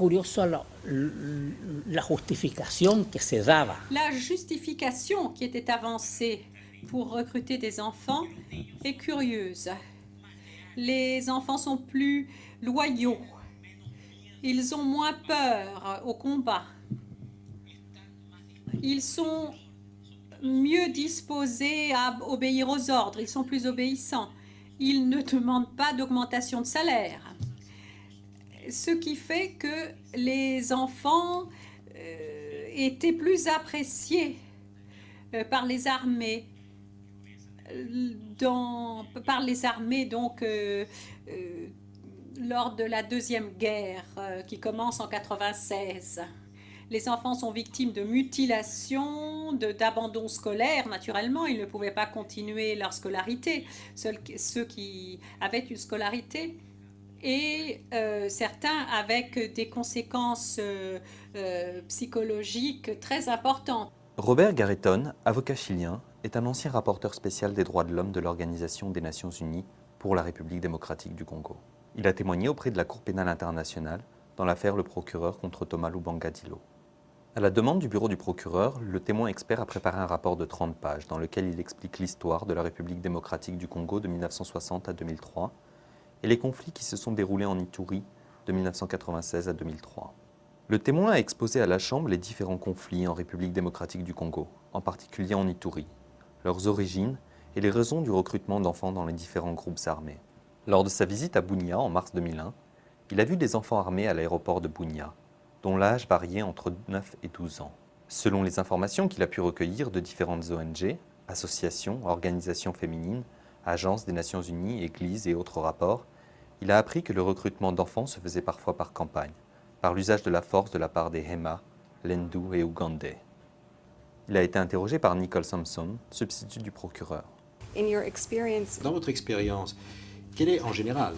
curioso la justificación que se daba. La justification qui était avancée pour recruter des enfants est curieuse. Les enfants sont plus loyaux. Ils ont moins peur au combat. Ils sont mieux disposés à obéir aux ordres. Ils sont plus obéissants. Ils ne demandent pas d'augmentation de salaire. Ce qui fait que les enfants étaient plus appréciés par les armées. Lors de la Deuxième Guerre qui commence en 1996. Les enfants sont victimes de mutilations, d'abandon scolaire. Naturellement, ils ne pouvaient pas continuer leur scolarité. Seuls ceux qui avaient une scolarité et certains avec des conséquences psychologiques très importantes. Robert Garretón, avocat chilien, est un ancien rapporteur spécial des droits de l'homme de l'Organisation des Nations Unies pour la République démocratique du Congo. Il a témoigné auprès de la Cour pénale internationale dans l'affaire Le Procureur contre Thomas Lubanga Dilo. À la demande du bureau du procureur, le témoin expert a préparé un rapport de 30 pages dans lequel il explique l'histoire de la République démocratique du Congo de 1960 à 2003 et les conflits qui se sont déroulés en Ituri de 1996 à 2003. Le témoin a exposé à la Chambre les différents conflits en République démocratique du Congo, en particulier en Ituri, leurs origines et les raisons du recrutement d'enfants dans les différents groupes armés. Lors de sa visite à Bunia en mars 2001, il a vu des enfants armés à l'aéroport de Bunia, dont l'âge variait entre 9 et 12 ans. Selon les informations qu'il a pu recueillir de différentes ONG, associations, organisations féminines, agences des Nations Unies, églises et autres rapports, il a appris que le recrutement d'enfants se faisait parfois par campagne, par l'usage de la force de la part des Hema, Lendu et Ougandais. Il a été interrogé par Nicole Sampson, substitut du procureur. Dans votre expérience, quelle est en général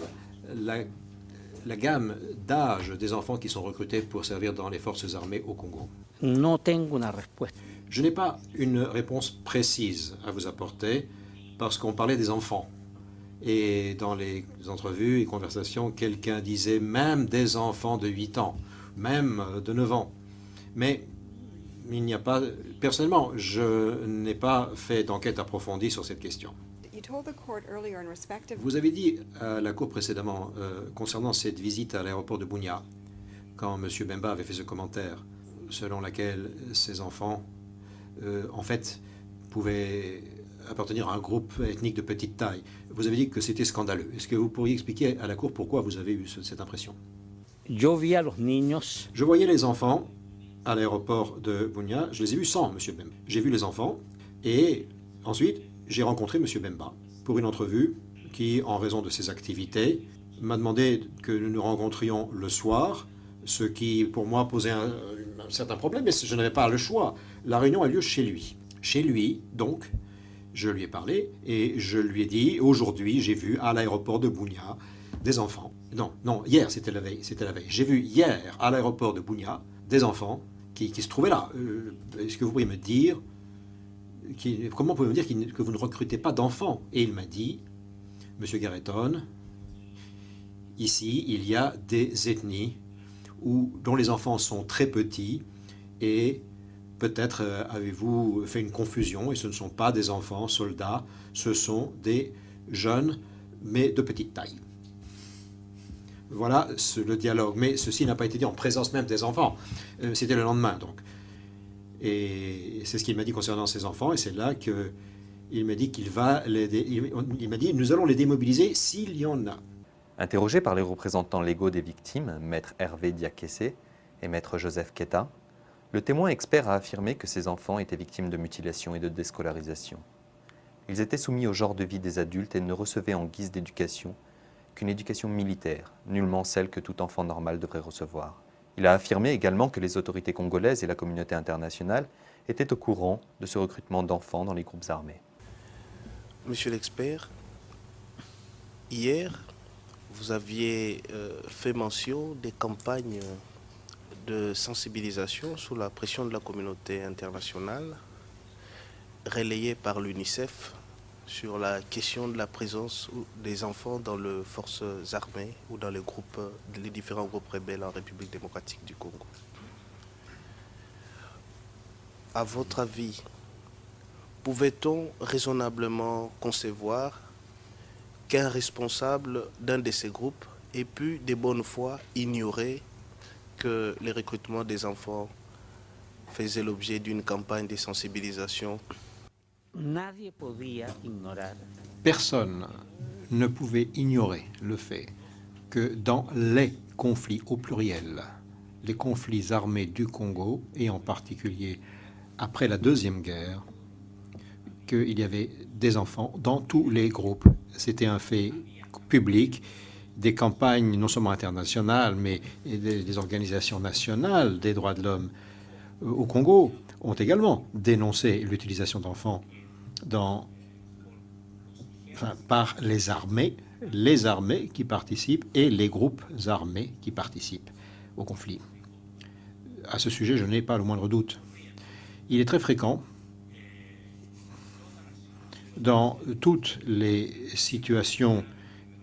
la gamme d'âge des enfants qui sont recrutés pour servir dans les forces armées au Congo? No tengo una respuesta. Je n'ai pas une réponse précise à vous apporter parce qu'on parlait des enfants. Et dans les entrevues et conversations, quelqu'un disait même des enfants de 8 ans, même de 9 ans. Mais il n'y a pas... Personnellement, je n'ai pas fait d'enquête approfondie sur cette question. Vous avez dit à la Cour précédemment, concernant cette visite à l'aéroport de Bunia, quand M. Bemba avait fait ce commentaire, selon lequel ces enfants, en fait, pouvaient appartenir à un groupe ethnique de petite taille. Vous avez dit que c'était scandaleux. Est-ce que vous pourriez expliquer à la Cour pourquoi vous avez eu cette impression? Je voyais les enfants à l'aéroport de Bunia. Je les ai vus sans M. Bemba. J'ai vu les enfants et ensuite j'ai rencontré M. Bemba pour une entrevue qui, en raison de ses activités, m'a demandé que nous nous rencontrions le soir, ce qui pour moi posait un certain problème, mais je n'avais pas le choix. La réunion a lieu chez lui. Chez lui, donc, je lui ai parlé et je lui ai dit, aujourd'hui, j'ai vu à l'aéroport de Bunia des enfants. Non, hier, c'était la veille. J'ai vu hier à l'aéroport de Bunia des enfants qui se trouvaient là. Est-ce que vous pourriez me dire, comment pouvez-vous me dire que vous ne recrutez pas d'enfants? Et il m'a dit, Monsieur Garretón, ici, il y a des ethnies dont les enfants sont très petits et peut-être avez-vous fait une confusion et ce ne sont pas des enfants soldats, ce sont des jeunes mais de petite taille. Voilà le dialogue, mais ceci n'a pas été dit en présence même des enfants, c'était le lendemain donc. Et c'est ce qu'il m'a dit concernant ces enfants et c'est là qu'il m'a dit il m'a dit nous allons les démobiliser s'il y en a. Interrogé par les représentants légaux des victimes, maître Hervé Diakessé et maître Joseph Keta, le témoin expert a affirmé que ces enfants étaient victimes de mutilation et de déscolarisation. Ils étaient soumis au genre de vie des adultes et ne recevaient en guise d'éducation qu'une éducation militaire, nullement celle que tout enfant normal devrait recevoir. Il a affirmé également que les autorités congolaises et la communauté internationale étaient au courant de ce recrutement d'enfants dans les groupes armés. Monsieur l'expert, hier, vous aviez fait mention des campagnes de sensibilisation sous la pression de la communauté internationale, relayées par l'UNICEF sur la question de la présence des enfants dans les forces armées ou dans les différents groupes rebelles en République démocratique du Congo. À votre avis, pouvait-on raisonnablement concevoir qu'un responsable d'un de ces groupes ait pu de bonne foi ignorer que les recrutements des enfants faisaient l'objet d'une campagne de sensibilisation? Nadie podía ignorar Personne ne pouvait ignorer le fait que dans les conflits au pluriel, les conflits armés du Congo, et en particulier après la Deuxième Guerre, qu'il y avait des enfants dans tous les groupes. C'était un fait public. Des campagnes non seulement internationales, mais des organisations nationales des droits de l'homme au Congo ont également dénoncé l'utilisation d'enfants par les armées qui participent et les groupes armés qui participent au conflit. À ce sujet, je n'ai pas le moindre doute. Il est très fréquent dans toutes les situations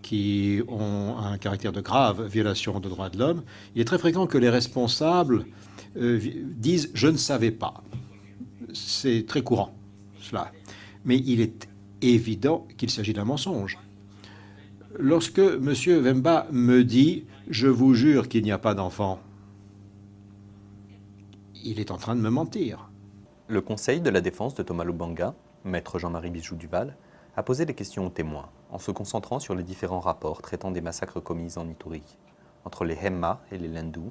qui ont un caractère de grave violation de droits de l'homme, il est très fréquent que les responsables disent « je ne savais pas ». C'est très courant, cela. Mais il est évident qu'il s'agit d'un mensonge. Lorsque M. Bemba me dit « je vous jure qu'il n'y a pas d'enfants », il est en train de me mentir. Le Conseil de la défense de Thomas Lubanga, maître Jean-Marie Bijoux-Duval, a posé des questions aux témoins, en se concentrant sur les différents rapports traitant des massacres commis en Ituri, entre les Hemma et les Lendu,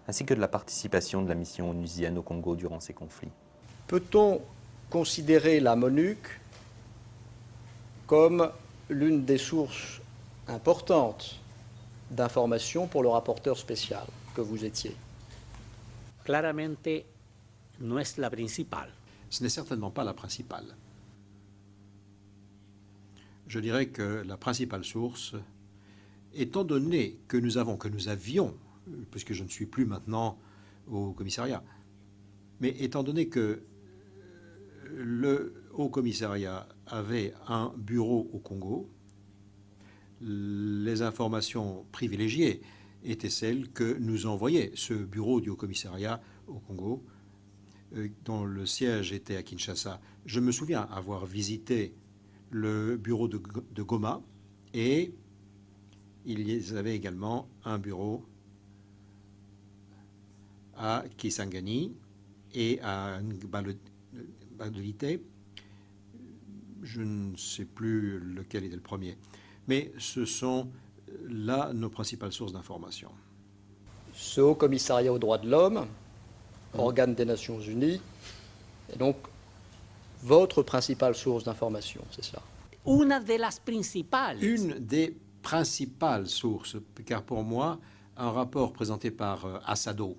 ainsi que de la participation de la mission onusienne au Congo durant ces conflits. Peut-on considérer la MONUC comme l'une des sources importantes d'informations pour le rapporteur spécial que vous étiez? claramente no es la principal. Ce n'est certainement pas la principale. Je dirais que la principale source, étant donné que nous avions, puisque je ne suis plus maintenant au commissariat, mais étant donné que le Haut Commissariat avait un bureau au Congo, les informations privilégiées étaient celles que nous envoyait ce bureau du Haut Commissariat au Congo, dont le siège était à Kinshasa. Je me souviens avoir visité le bureau de Goma, et il y avait également un bureau à Kisangani et à Ngbadolite. Je ne sais plus lequel était le premier. Mais ce sont là nos principales sources d'information. Ce Haut Commissariat aux droits de l'homme, organe des Nations Unies, est donc votre principale source d'information, c'est cela? Una de las principales. Une des principales sources, car pour moi, un rapport présenté par ASADO,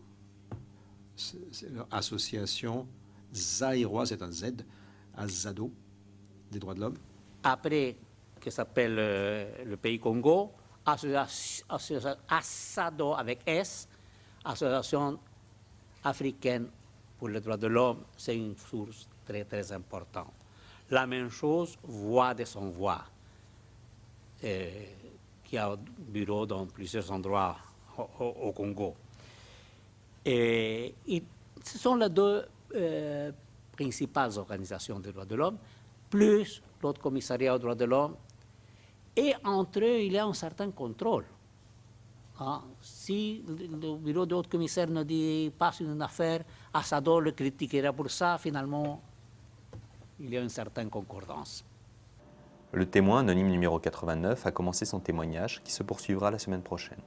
Association zaïroise, c'est un Z, ASADO, des droits de l'homme. Après, que s'appelle le pays Congo, ASADO avec S, Association africaine pour les droits de l'homme, c'est une source très très importante. La même chose, Voix de son voix, qui a un bureau dans plusieurs endroits au Congo. Et ce sont les deux principales organisations des droits de l'homme, plus l'autre commissariat aux droits de l'homme. Et entre eux, il y a un certain contrôle. Hein? Si le bureau de haut commissaire nous dit pas une affaire, Assado le critiquera pour ça, finalement, il y a une certaine concordance. Le témoin anonyme numéro 89 a commencé son témoignage qui se poursuivra la semaine prochaine.